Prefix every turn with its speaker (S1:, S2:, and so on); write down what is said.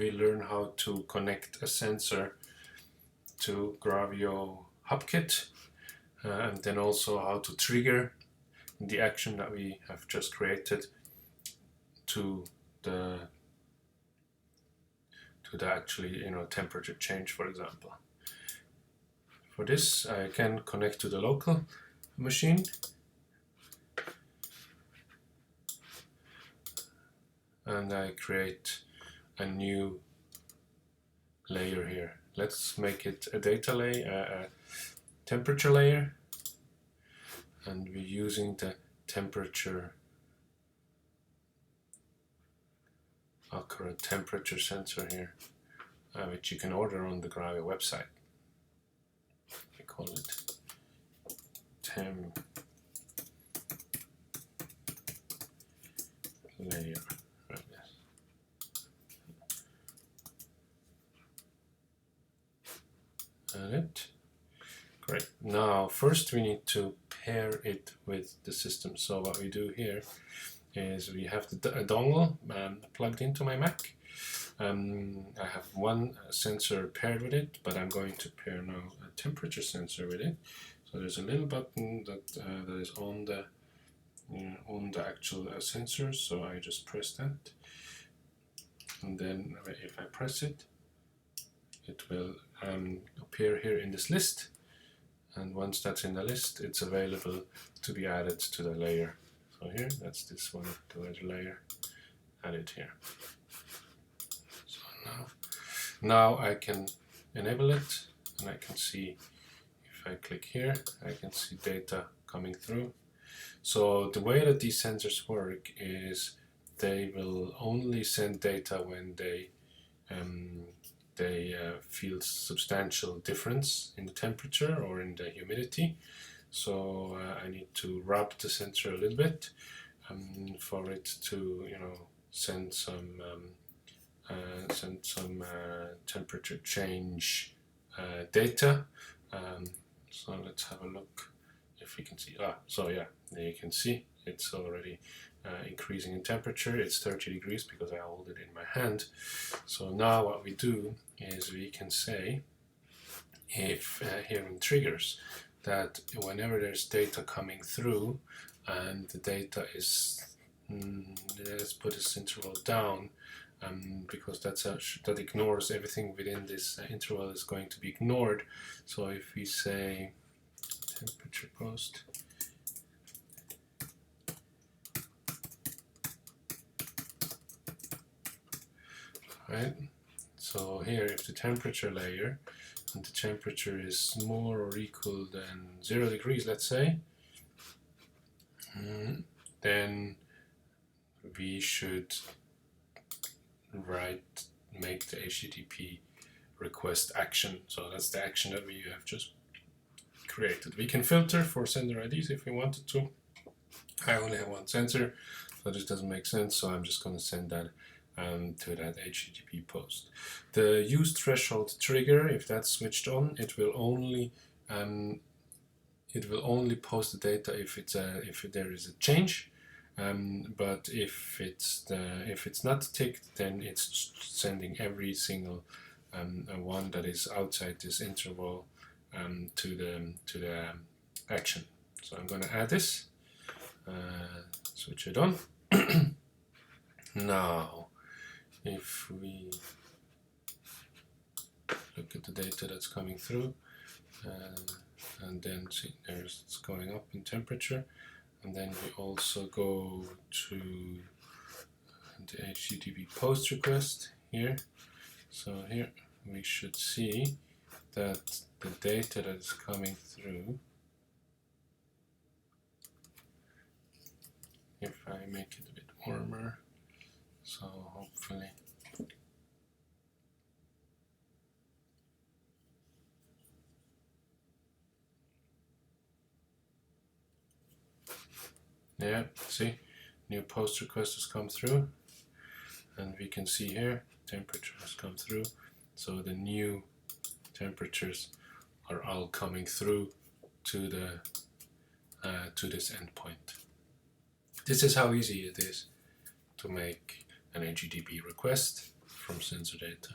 S1: We learn how to connect a sensor to Gravio HubKit, and then also how to trigger the action that we have just created to the actually temperature change, for example. For this, I can connect to the local machine, and I create a new layer here. Let's make it a data layer, a temperature layer, and we're using the temperature accurate temperature sensor here, which you can order on the Gravio website. I call it temp layer. And it. Great. Now first we need to pair it with the system. So what we do here is we have a dongle plugged into my Mac. I have one sensor paired with it, but I'm going to pair now a temperature sensor with it. So there's a little button that is on the actual sensor. So I just press that, and then if I press it, it will appear here in this list. And once that's in the list, it's available to be added to the layer. So here, that's this one, the other layer, add it here. So now I can enable it, and I can see, if I click here, I can see data coming through. So the way that these sensors work is they will only send data when they feel substantial difference in the temperature or in the humidity. So I need to rub the sensor a little bit for it to send some temperature change data. So let's have a look if we can see. So yeah, there you can see it's already increasing in temperature. It's 30 degrees because I hold it in my hand. So now what we do is we can say, if here in triggers, that whenever there's data coming through and the data is, let's put this interval down, because that ignores everything within this interval is going to be ignored. So if we say temperature post, right? So here, if the temperature layer and the temperature is more or equal than 0 degrees, let's say, then we should make the HTTP request action. So that's the action that we have just created. We can filter for sender IDs if we wanted to. I only have one sensor, so this doesn't make sense, so I'm just going to send that to that HTTP post. The use threshold trigger, if that's switched on, it will only post the data if there is a change. But if it's not ticked, then it's sending every single one that is outside this interval to the action. So I'm going to add this, switch it on. Now, if we look at the data that's coming through, and then see it's going up in temperature, and then we also go to the HTTP post request here. So here we should see that the data that is coming through, if I make it a bit warmer, so hopefully yeah, see, new post request has come through, and we can see here temperature has come through. So the new temperatures are all coming through to this endpoint. This is how easy it is to make an HTTP request from sensor data.